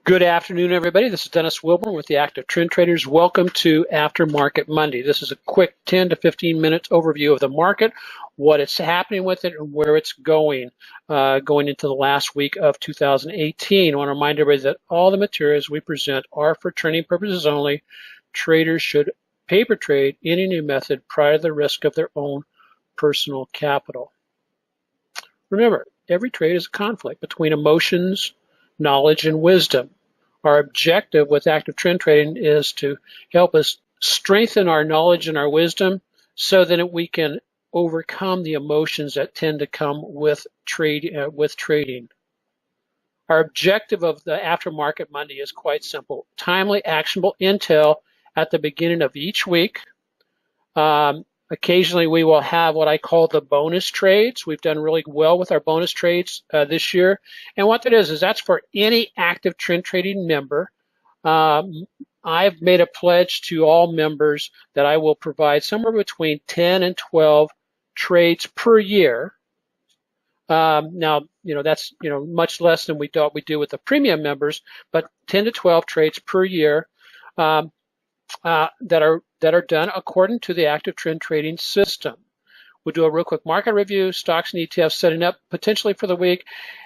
Good afternoon, everybody. This is Dennis Wilburn with the Active Trend Traders. Welcome to Aftermarket Monday. This is a quick 10 to 15 minutes overview of the market, what it's happening with it, and where it's going into the last week of 2018. I want to remind everybody that all the materials we present are for training purposes only. Traders should paper trade any new method prior to the risk of their own personal capital. Remember, every trade is a conflict between emotions, knowledge, and wisdom. Our objective with active trend trading is to help us strengthen our knowledge and our wisdom so that we can overcome the emotions that tend to come with trading. Our objective of the Aftermarket Monday is quite simple. Timely, actionable intel at the beginning of each week. Occasionally, we will have what I call the bonus trades. We've done really well with our bonus trades this year. And what that is that's for any active trend trading member. I've made a pledge to all members that I will provide somewhere between 10 and 12 trades per year. Now, that's much less than we do with the premium members, but 10 to 12 trades per year. That are done according to the active trend trading system. We'll do a real quick market review, stocks and ETFs setting up potentially for the week.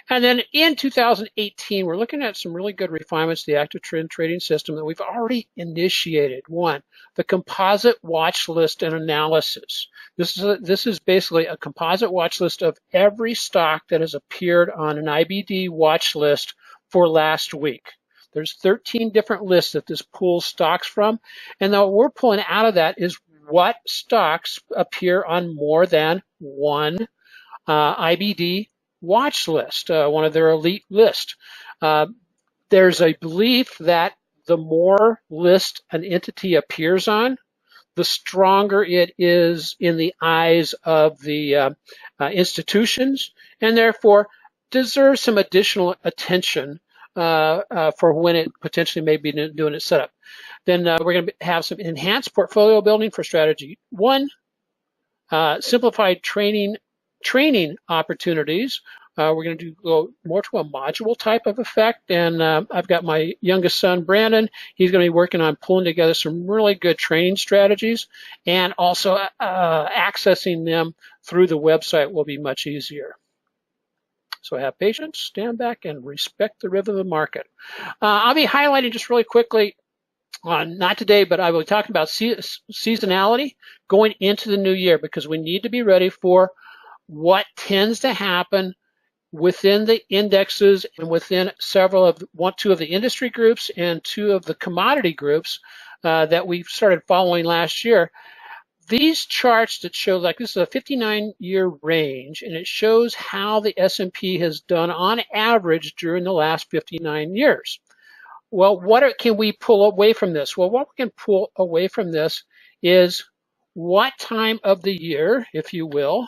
And then in 2018, we're looking at some really good refinements to the active trend trading system that we've already initiated. One, the composite watch list and analysis. This is basically a composite watch list of every stock that has appeared on an IBD watch list for last week. There's 13 different lists that this pulls stocks from, and what we're pulling out of that is what stocks appear on more than one IBD watch list, one of their elite lists. There's a belief that the more list an entity appears on, the stronger it is in the eyes of the institutions, and therefore deserves some additional attention for when it potentially may be doing its setup. Then we're going to have some enhanced portfolio building for strategy one, simplified training opportunities. We're going to go more to a module type of effect, and I've got my youngest son, Brandon. He's going to be working on pulling together some really good training strategies, and also accessing them through the website will be much easier. So have patience, stand back, and respect the rhythm of the market. I'll be highlighting just really quickly, not today, but I will be talking about seasonality going into the new year, because we need to be ready for what tends to happen within the indexes and within two of the industry groups and two of the commodity groups that we started following last year. These charts that show, like, this is a 59-year range, and it shows how the S&P has done on average during the last 59 years. Well, what can we pull away from this? Well, what we can pull away from this is what time of the year, if you will,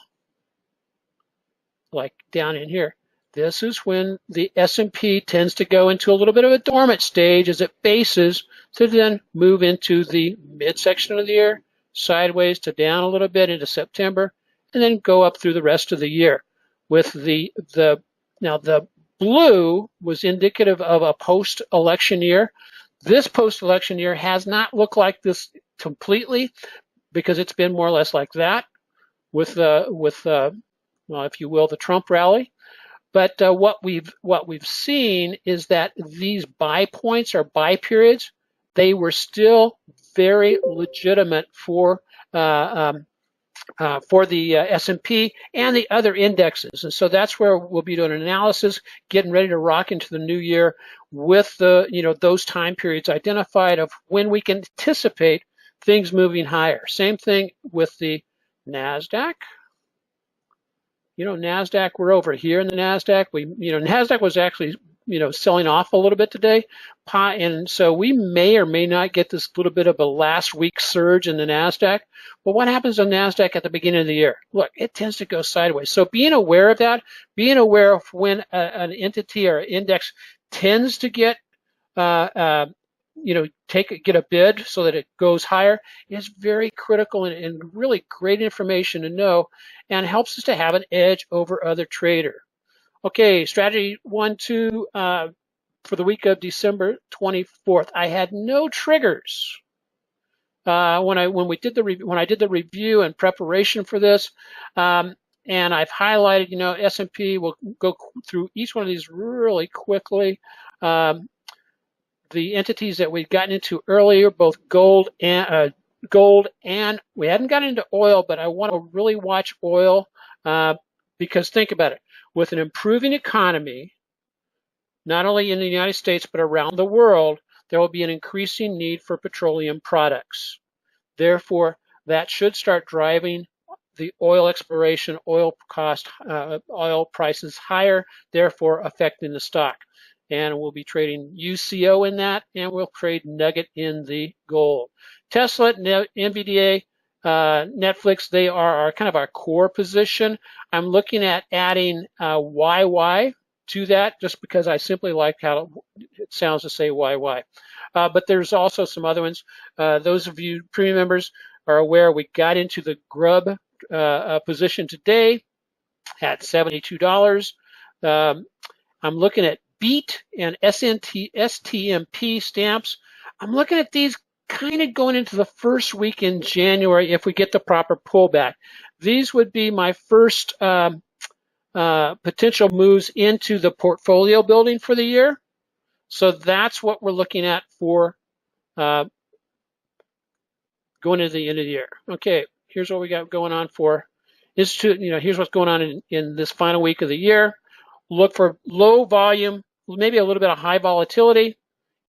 like down in here, this is when the S&P tends to go into a little bit of a dormant stage as it bases to then move into the midsection of the year, sideways to down a little bit into September, and then go up through the rest of the year. With now the blue was indicative of a post-election year. This post-election year has not looked like this completely, because it's been more or less like that with well, if you will, the Trump rally. But what we've seen is that these buy points or buy periods, they were still very legitimate for the S&P and the other indexes. And so that's where we'll be doing an analysis, getting ready to rock into the new year with those time periods identified of when we can anticipate things moving higher. Same thing with the NASDAQ. NASDAQ, we're over here in the NASDAQ. NASDAQ was actually selling off a little bit today, and so we may or may not get this little bit of a last week surge in the NASDAQ. But what happens on NASDAQ at the beginning of the year? Look, it tends to go sideways. So being aware of that, being aware of when an entity or index tends to get get a bid so that it goes higher is very critical and really great information to know, and helps us to have an edge over other traders. Okay, strategy 1, 2, for the week of December 24th. I had no triggers when I did the review and preparation for this. And I've highlighted, you know, S&P. We'll go through each one of these really quickly. The entities that we've gotten into earlier, both gold and we hadn't gotten into oil, but I want to really watch oil because think about it. With an improving economy, not only in the United States but around the world, there will be an increasing need for petroleum products. Therefore, that should start driving the oil exploration, oil prices higher, therefore affecting the stock. And we'll be trading UCO in that, and we'll trade NUGT in the gold. Tesla, NVDA, Netflix, they are kind of our core position. I'm looking at adding YY to that just because I simply like how it sounds to say YY. But there's also some other ones. Those of you premium members are aware we got into the grub position today at $72. I'm looking at BEAT and STMP stamps. I'm looking at these kind of going into the first week in January if we get the proper pullback. These would be my first potential moves into the portfolio building for the year. So that's what we're looking at for going into the end of the year. Okay, here's what we got going on for Institute. You know, here's what's going on in this final week of the year. Look for low volume, maybe a little bit of high volatility.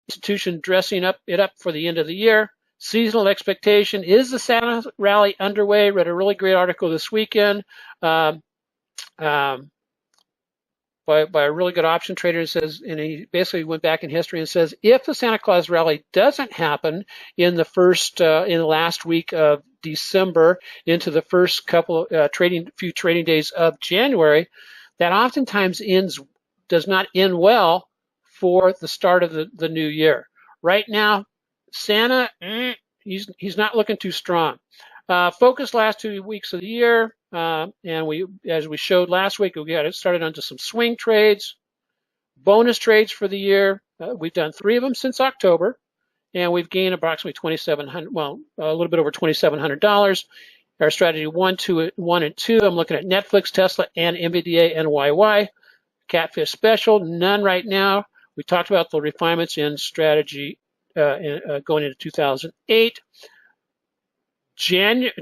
Institution dressing it up for the end of the year. Seasonal expectation is the Santa rally underway. Read a really great article this weekend by a really good option trader. And says, and he basically went back in history and says, if the Santa Claus rally doesn't happen in the last week of December into the first couple few trading days of January, that oftentimes does not end well for the start of the new year. Right now, Santa, he's not looking too strong. Focus last 2 weeks of the year, and as we showed last week, we got it started onto some swing trades, bonus trades for the year. We've done 3 of them since October, and we've gained approximately $2,700. Well, a little bit over $2,700. Our strategy 1, 2, and 2. I'm looking at Netflix, Tesla, and NVDA and YY. Catfish special, none right now. We talked about the refinements in strategy going into 2008.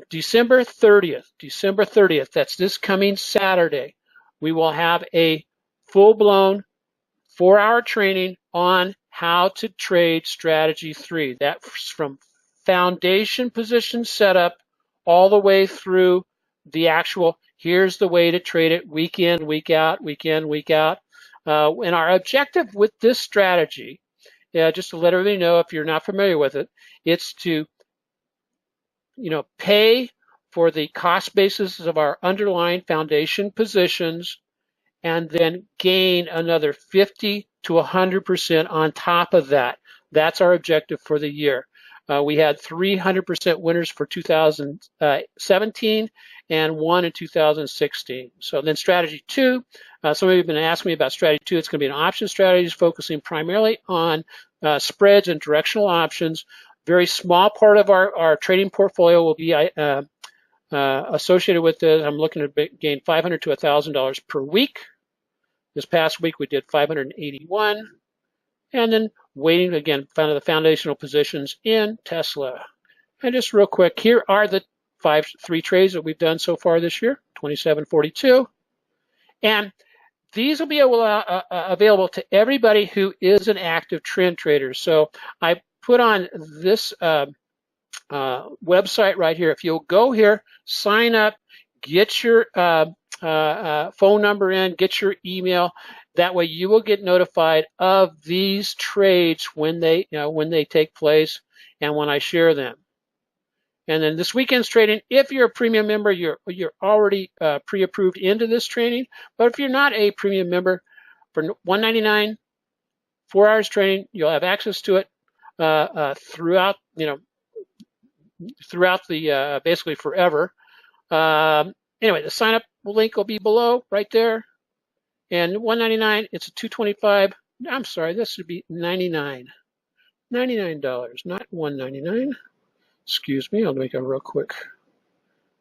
December 30th, that's this coming Saturday, we will have a full-blown 4-hour training on how to trade strategy 3. That's from foundation position setup all the way through the actual, here's the way to trade it week in, week out, week in, week out. And our objective with this strategy, just to let everybody know if you're not familiar with it, it's to pay for the cost basis of our underlying foundation positions and then gain another 50 to 100% on top of that. That's our objective for the year. We had 300% winners for 2017 and 1 in 2016. So then strategy 2, some of you have been asking me about strategy 2. It's going to be an option strategy focusing primarily on spreads and directional options. Very small part of our trading portfolio will be associated with this. I'm looking to gain $500 to $1,000 per week. This past week we did 581. And then waiting again, found the foundational positions in Tesla. And just real quick, here are the 3 trades that we've done so far this year, 27.42. And these will be available to everybody who is an active trend trader. So I put on this website right here. If you'll go here, sign up, get your phone number in, get your email. That way you will get notified of these trades when they take place and when I share them. And then this weekend's trading, if you're a premium member, you're already pre-approved into this training. But if you're not a premium member, for $199, 4 hours training, you'll have access to it throughout the basically forever. Anyway, the sign up link will be below right there. And $199, it's a $225 I'm sorry, this would be $99, not $199. Excuse me, I'll make a real quick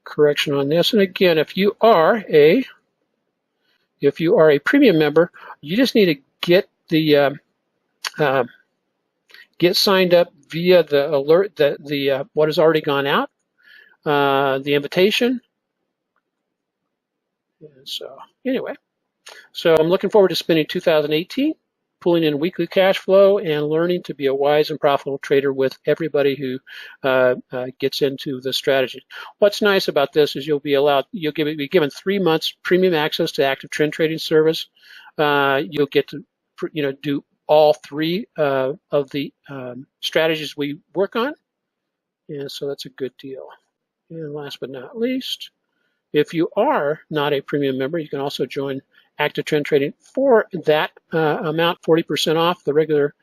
correction on this. And again, if you are a premium member, you just need to get the get signed up via the alert, the what has already gone out, the invitation. And so anyway, so I'm looking forward to spending 2018 pulling in weekly cash flow and learning to be a wise and profitable trader with everybody who gets into the strategy. What's nice about this is you'll be given 3 months premium access to active trend trading service. You'll get to do all 3 of the strategies we work on, and so that's a good deal. And last but not least, if you are not a premium member, you can also join active trend trading for that amount, 40% off the regular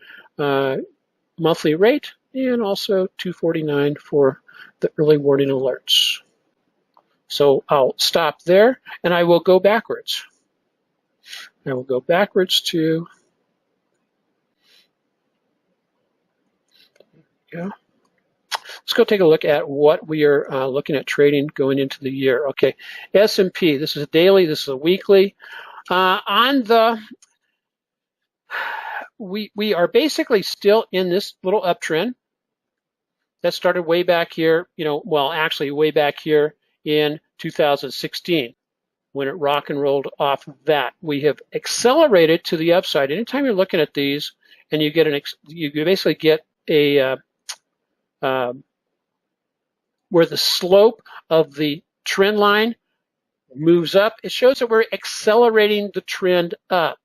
monthly rate, and also $249 for the early warning alerts. So I'll stop there, and I will go backwards. I will go backwards to, let's go take a look at what we are looking at trading going into the year. Okay, S&P, this is a daily, this is a weekly. We are basically still in this little uptrend that started way back here, well, actually way back here in 2016 when it rock and rolled off of that. We have accelerated to the upside. Anytime you're looking at these and you get you basically get a where the slope of the trend line moves up, it shows that we're accelerating the trend up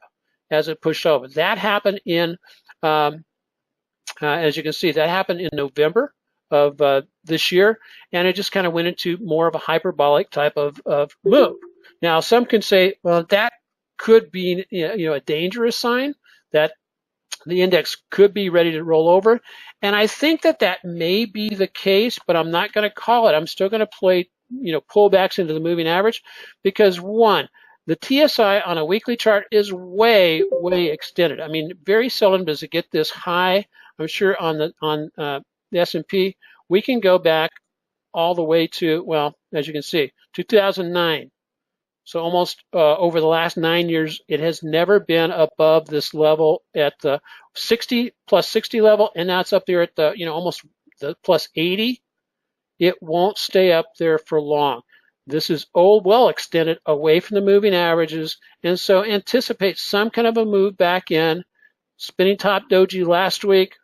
as it pushed over. That happened in, as you can see, that happened in November of this year, and it just kind of went into more of a hyperbolic type of move. Now, some can say, well, that could be a dangerous sign that the index could be ready to roll over, and I think that may be the case, but I'm not going to call it. I'm still going to play pullbacks into the moving average because, one, the TSI on a weekly chart is way extended. I mean, very seldom does it get this high. I'm sure on the S&P, we can go back all the way to, well, as you can see, 2009. So almost over the last 9 years, it has never been above this level at the 60 plus 60 level, and now it's up there at the almost the plus 80. It won't stay up there for long. This is well extended away from the moving averages, and so anticipate some kind of a move back in. Spinning top doji last week.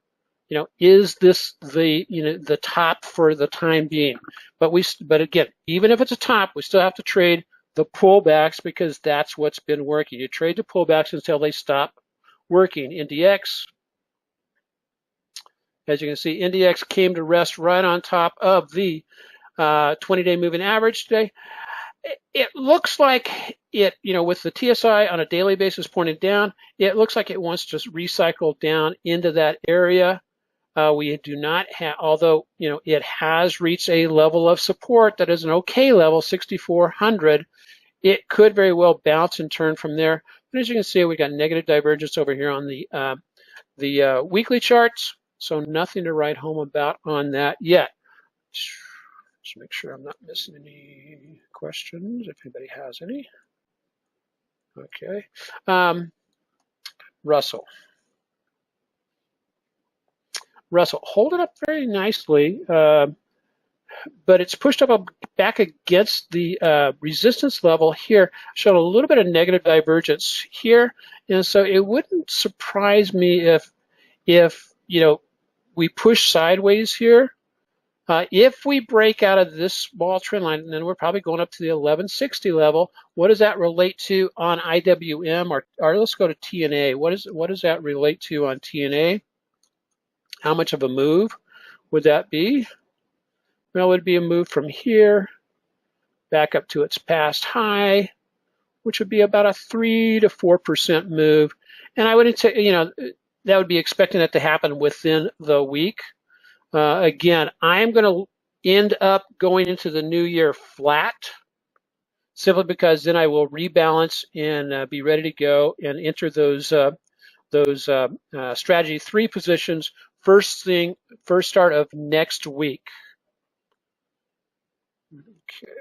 Is this the top for the time being? But again, even if it's a top, we still have to trade the pullbacks because that's what's been working. You trade the pullbacks until they stop working. NDX, as you can see, NDX came to rest right on top of the 20-day moving average today. It looks like it, with the TSI on a daily basis pointed down, it looks like it wants to recycle down into that area. We do not have, although, it has reached a level of support that is an okay level, 6,400. It could very well bounce and turn from there. But as you can see, we got negative divergence over here on the weekly charts. So nothing to write home about on that yet. Just make sure I'm not missing any questions, if anybody has any. Okay. Russell, holding up very nicely, but it's pushed up back against the resistance level here, showed a little bit of negative divergence here, and so it wouldn't surprise me if we push sideways here. If we break out of this small trend line, then we're probably going up to the 1160 level. What does that relate to on IWM, or let's go to TNA? What does that relate to on TNA? How much of a move would that be? Well, it would be a move from here back up to its past high, which would be about a 3 to 4% move. And I would say, that would be expecting that to happen within the week. Again, I'm going to end up going into the new year flat, simply because then I will rebalance and be ready to go and enter those those strategy 3 positions first start of next week. Okay.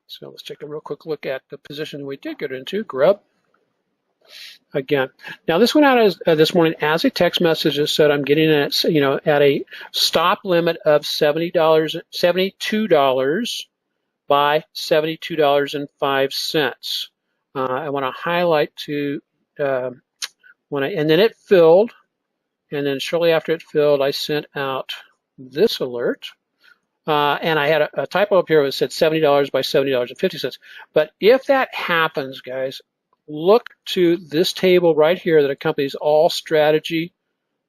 So let's take a real quick look at the position we did get into, Grub. Again, now this went out as, this morning as a text message that said I'm getting it, at a stop limit of $72 by $72.05. I want to highlight to and then it filled, and then shortly after it filled, I sent out this alert. And I had a typo up here that said $70 by $70.50. But if that happens, guys, look to this table right here that accompanies all strategy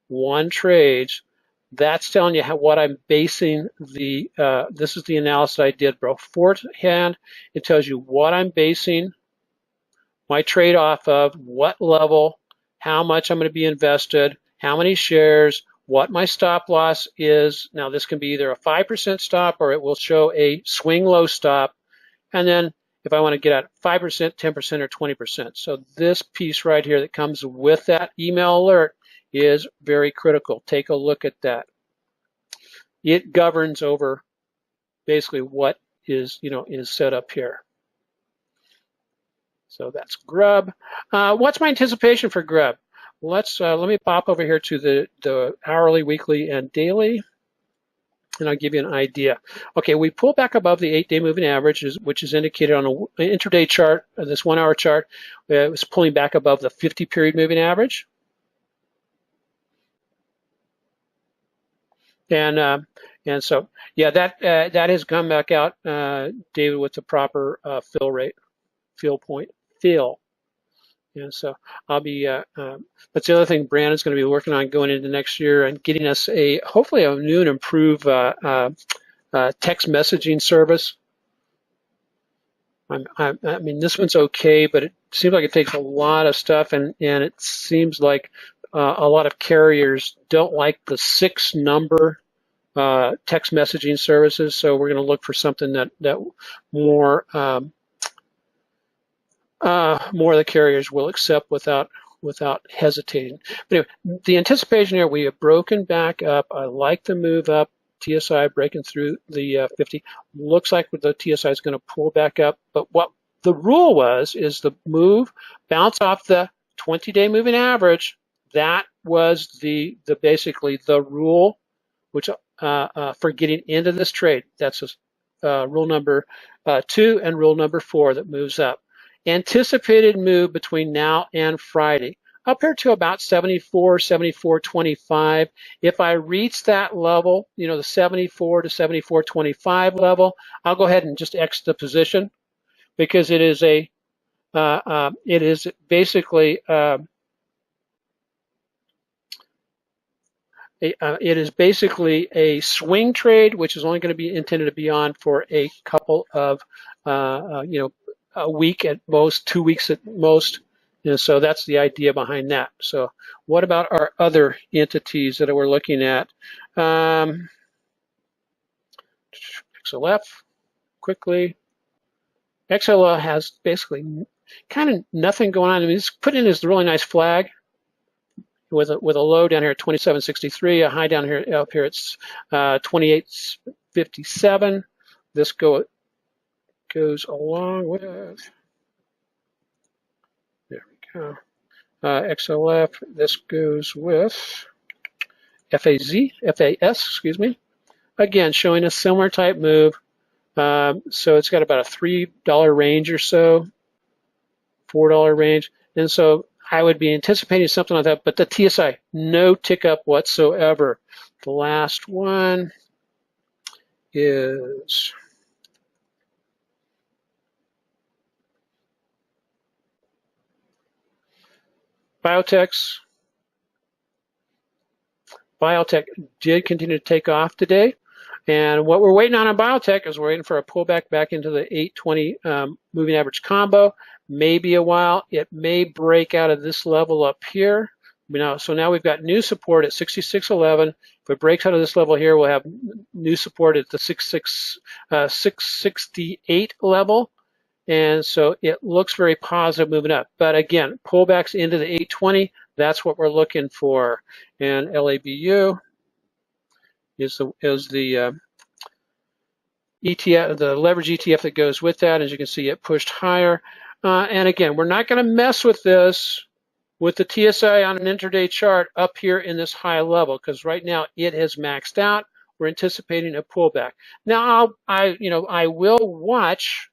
1 trades. That's telling you what I'm basing the, this is the analysis I did beforehand. It tells you what I'm basing my trade off of, what level, how much I'm going to be invested, how many shares, what my stop loss is. Now this can be either a 5% stop or it will show a swing low stop. And then if I want to get at 5%, 10%, or 20%. So this piece right here that comes with that email alert is very critical. Take a look at that. It governs over basically what is, is set up here. So that's Grub. What's my anticipation for Grub? Let me pop over here to the hourly, weekly, and daily, and I'll give you an idea. Okay, we pull back above the 8-day moving average, which is indicated on an intraday chart, this 1-hour chart. It was pulling back above the 50-period moving average. And so, yeah, that has come back out, David, with the proper fill point. And so I'll be, that's the other thing Brandon's going to be working on going into next year and getting us hopefully a new and improved text messaging service. I mean, this one's okay, but it seems like it takes a lot of stuff, and it seems like a lot of carriers don't like the 6-number text messaging services. So we're going to look for something that more of the carriers will accept without hesitating. But anyway, the anticipation here, we have broken back up. I like the move up. TSI breaking through the 50. Looks like the TSI is going to pull back up. But what the rule is the move bounce off the 20-day moving average. That was the basically the rule, which for getting into this trade. That's rule number 2 and rule number 4 that moves up. Anticipated move between now and Friday, up here to about 74, 74.25. If I reach that level, the 74 to 74.25 level, I'll go ahead and just exit the position, because it is basically a swing trade, which is only going to be intended to be on for a couple of a week at most, 2 weeks at most. And so that's the idea behind that. So what about our other entities that we're looking at? XLF, quickly. XLF has basically kind of nothing going on. I mean, it's put in this really nice flag with a low down here at 27.63, a high down here up here it's 28.57. This goes along with, there we go, XLF. This goes with FAS, excuse me. Again, showing a similar type move. So it's got about a $3 range or so, $4 range. And so I would be anticipating something like that, but the TSI, no tick up whatsoever. The last one is biotech. Biotech did continue to take off today. And what we're waiting on biotech is we're waiting for a pullback back into the 820 moving average combo. Maybe a while. It may break out of this level up here. So now we've got new support at 66.11. If it breaks out of this level here, we'll have new support at the 668 level. And so it looks very positive moving up. But again, pullbacks into the 820, that's what we're looking for. And LABU is the ETF, the leverage ETF that goes with that. As you can see, it pushed higher. And again, we're not going to mess with this with the TSI on an intraday chart up here in this high level, because right now it has maxed out. We're anticipating a pullback. Now, I will watch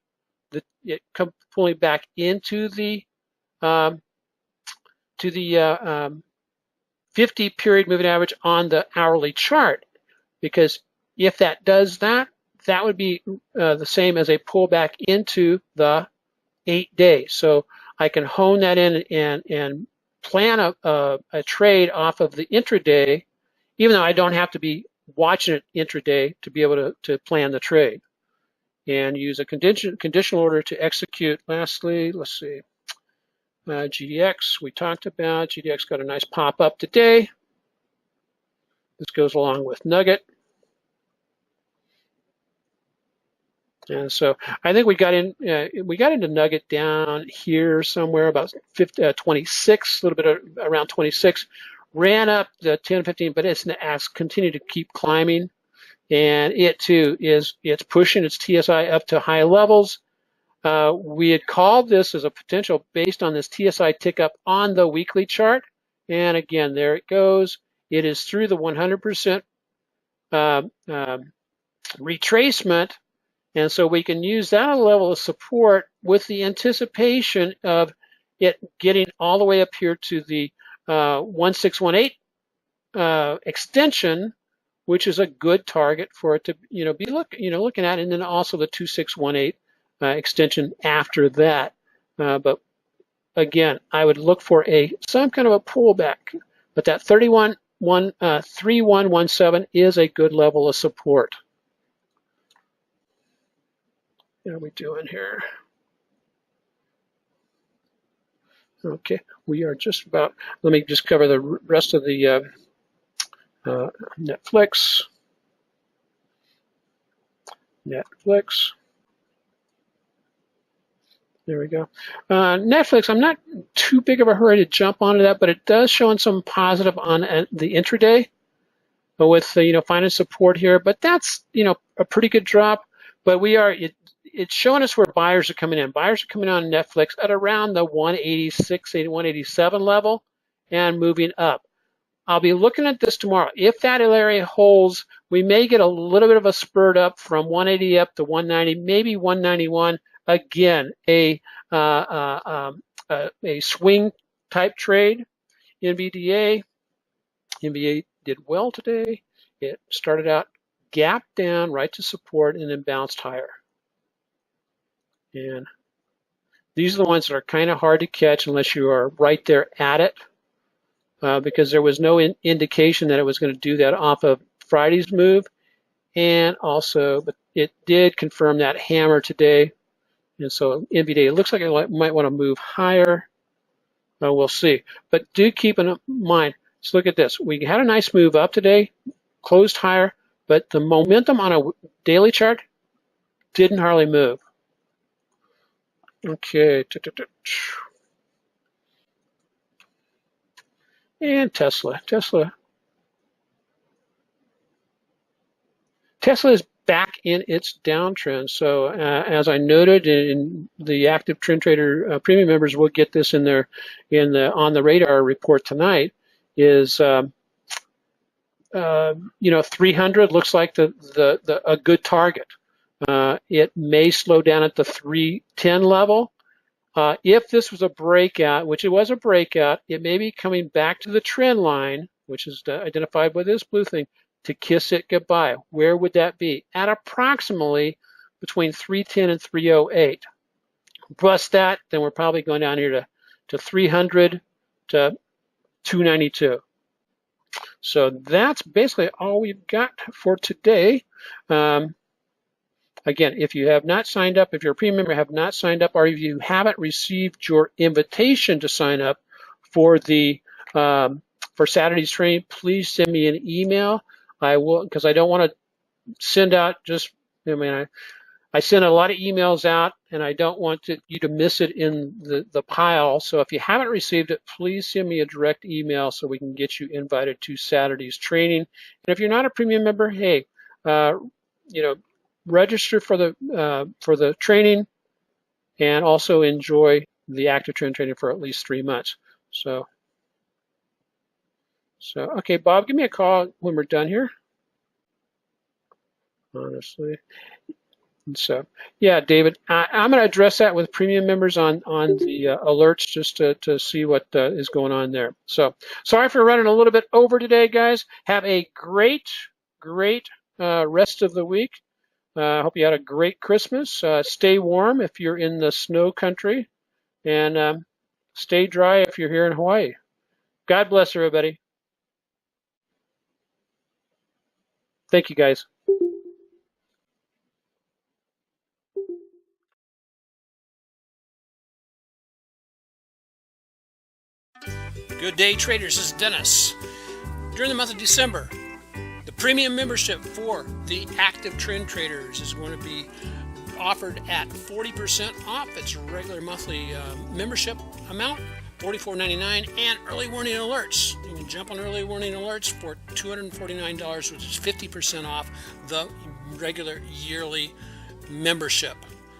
it come pulling back into the 50 period moving average on the hourly chart, because if that does that, that would be the same as a pullback into the 8 days. So I can hone that in and plan a trade off of the intraday, even though I don't have to be watching it intraday to be able to plan the trade. And use a conditional order to execute. Lastly, let's see, GDX we talked about. GDX got a nice pop up today. This goes along with NUGT. And so I think we got into NUGT down here somewhere about 26, a little bit around 26. Ran up the 10, 15, but it's continued to keep climbing. And it too it's pushing its TSI up to high levels. We had called this as a potential based on this TSI tick up on the weekly chart. And again, there it goes. It is through the 100% retracement. And so we can use that level of support with the anticipation of it getting all the way up here to the 1618 extension, which is a good target for it to be looking at, and then also the 2618 extension after that. But again, I would look for some kind of a pullback. But that 3117 is a good level of support. What are we doing here? Okay, we are just about, let me just cover the rest of the Netflix. There we go. Netflix, I'm not too big of a hurry to jump onto that, but it does show some positive on the intraday with finding support here. But that's a pretty good drop. But it's showing us where buyers are coming in. Buyers are coming on Netflix at around the 186, 187 level and moving up. I'll be looking at this tomorrow. If that area holds, we may get a little bit of a spurt up from 180 up to 190, maybe 191. Again, a swing type trade. NVDA did well today. It started out gap down right to support and then bounced higher. And these are the ones that are kind of hard to catch unless you are right there at it, because there was no indication that it was going to do that off of Friday's move. And also, but it did confirm that hammer today. And so NVDA, it looks like it might want to move higher. We'll see. But do keep in mind, let's look at this. We had a nice move up today, closed higher, but the momentum on a daily chart didn't hardly move. Okay. And Tesla. Tesla is back in its downtrend. So as I noted in the active trend trader premium members will get this in the on the radar report tonight, is 300 looks like a good target. It may slow down at the 310 level. If this was a breakout, which it was a breakout, it may be coming back to the trend line, which is identified with this blue thing, to kiss it goodbye. Where would that be? At approximately between 310 and 308. Bust that, then we're probably going down here to 300 to 292. So that's basically all we've got for today. Again, if you have not signed up, if you're a premium member, have not signed up, or if you haven't received your invitation to sign up for the for Saturday's training, please send me an email. I will, because I don't want to send out just, I send a lot of emails out, and I don't want you to miss it in the pile. So if you haven't received it, please send me a direct email so we can get you invited to Saturday's training. And if you're not a premium member, hey, register for the training, and also enjoy the active trend training for at least 3 months. So okay, Bob, give me a call when we're done here. Honestly. So, yeah, David, I'm going to address that with premium members on the alerts just to see what is going on there. So, sorry for running a little bit over today, guys. Have a great rest of the week. I hope you had a great Christmas. Stay warm if you're in the snow country, and stay dry if you're here in Hawaii. God bless everybody. Thank you, guys. Good day, traders. This is Dennis. During the month of December, the premium membership for the active trend traders is going to be offered at 40% off its regular monthly membership amount, $44.99, and early warning alerts. You can jump on early warning alerts for $249, which is 50% off the regular yearly membership.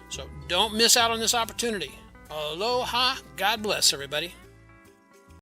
So don't miss out on this opportunity. Aloha. God bless everybody.